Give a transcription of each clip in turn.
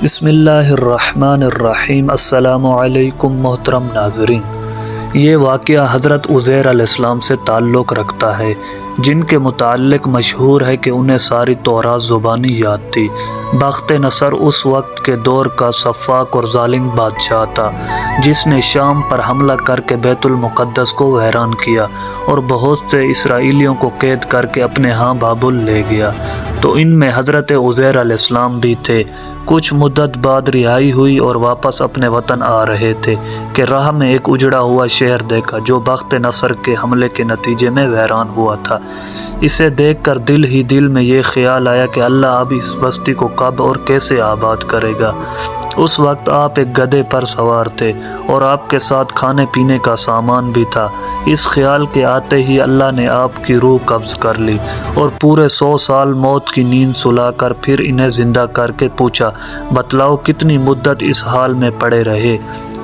بسم اللہ الرحمن الرحیم۔ السلام علیکم محترم ناظرین، یہ واقعہ حضرت عزیر علیہ السلام سے تعلق رکھتا ہے، جن کے متعلق مشہور ہے کہ انہیں ساری تورات زبانی یاد تھی۔ بخت نصر اس وقت کے دور کا سفاک اور ظالم بادشاہ تھا، جس نے شام پر حملہ کر کے بیت المقدس کو ویران کیا اور بہت سے اسرائیلیوں کو قید کر کے اپنے ہاں بابل لے گیا۔ تو ان میں حضرت عزیر علیہ السلام بھی تھے۔ کچھ مدت بعد رہائی ہوئی اور واپس اپنے وطن آ رہے تھے کہ راہ میں ایک اجڑا ہوا شہر دیکھا جو بخت نصر کے حملے کے نتیجے میں ویران ہوا تھا۔ اسے دیکھ کر دل ہی دل میں یہ خیال آیا کہ اللہ اب اس بستی کو کب اور کیسے آباد کرے گا۔ اس وقت آپ ایک گدھے پر سوار تھے اور آپ کے ساتھ کھانے پینے کا سامان بھی تھا۔ اس خیال کے آتے ہی اللہ نے آپ کی روح قبض کر لی اور پورے 100 سال موت کی نیند سلا کر پھر انہیں زندہ کر کے پوچھا، بتلاؤ کتنی مدت اس حال میں پڑے رہے؟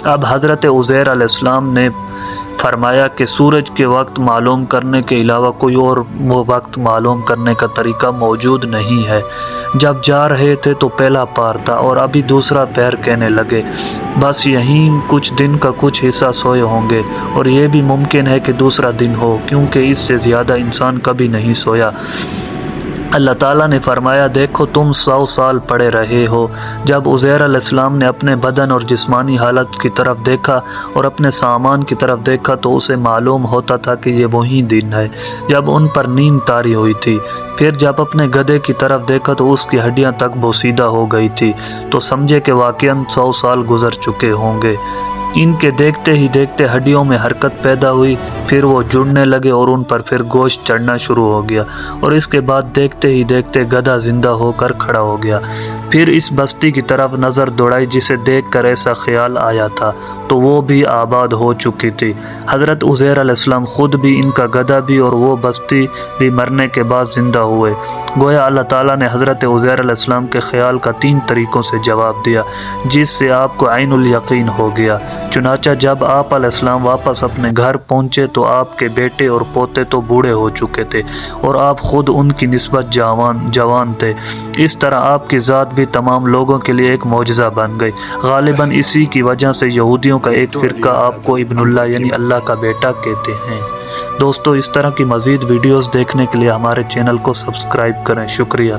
اب حضرت عزیر علیہ السلام نے فرمایا کہ سورج کے وقت معلوم کرنے کے علاوہ کوئی اور وقت معلوم کرنے کا طریقہ موجود نہیں ہے۔ جب جا رہے تھے تو پہلا پہر تھا اور ابھی دوسرا پہر کہنے لگے، بس یہیں کچھ دن کا کچھ حصہ سوئے ہوں گے، اور یہ بھی ممکن ہے کہ دوسرا دن ہو، کیونکہ اس سے زیادہ انسان کبھی نہیں سویا۔ اللہ تعالیٰ نے فرمایا، دیکھو تم 100 سال پڑے رہے ہو۔ جب عزیر علیہ السلام نے اپنے بدن اور جسمانی حالت کی طرف دیکھا اور اپنے سامان کی طرف دیکھا تو اسے معلوم ہوتا تھا کہ یہ وہی دن ہے جب ان پر نیند طاری ہوئی تھی۔ پھر جب اپنے گدھے کی طرف دیکھا تو اس کی ہڈیاں تک بوسیدہ ہو گئی تھی، تو سمجھے کہ واقعاً 100 سال گزر چکے ہوں گے۔ ان کے دیکھتے ہی دیکھتے ہڈیوں میں حرکت پیدا ہوئی، پھر وہ جڑنے لگے اور ان پر پھر گوشت چڑھنا شروع ہو گیا، اور اس کے بعد دیکھتے ہی دیکھتے گدھا زندہ ہو کر کھڑا ہو گیا۔ پھر اس بستی کی طرف نظر دوڑائی جسے دیکھ کر ایسا خیال آیا تھا، تو وہ بھی آباد ہو چکی تھی۔ حضرت عزیر علیہ السلام خود بھی، ان کا گدھا بھی اور وہ بستی بھی مرنے کے بعد زندہ ہوئے۔ گویا اللہ تعالیٰ نے حضرت عزیر علیہ السلام کے خیال کا 3 طریقوں سے جواب دیا، جس سے آپ کو عین الیقین ہو گیا۔ چنانچہ جب آپ علیہ السلام واپس اپنے گھر پہنچے تو آپ کے بیٹے اور پوتے تو بوڑھے ہو چکے تھے اور آپ خود ان کی نسبت جوان تھے۔ اس طرح آپ کی ذات بھی تمام لوگوں کے لیے ایک معجزہ بن گئی۔ غالباً اسی کی وجہ سے یہودیوں کا ایک فرقہ آپ کو ابن اللہ یعنی اللہ کا بیٹا کہتے ہیں۔ دوستو، اس طرح کی مزید ویڈیوز دیکھنے کے لیے ہمارے چینل کو سبسکرائب کریں۔ شکریہ۔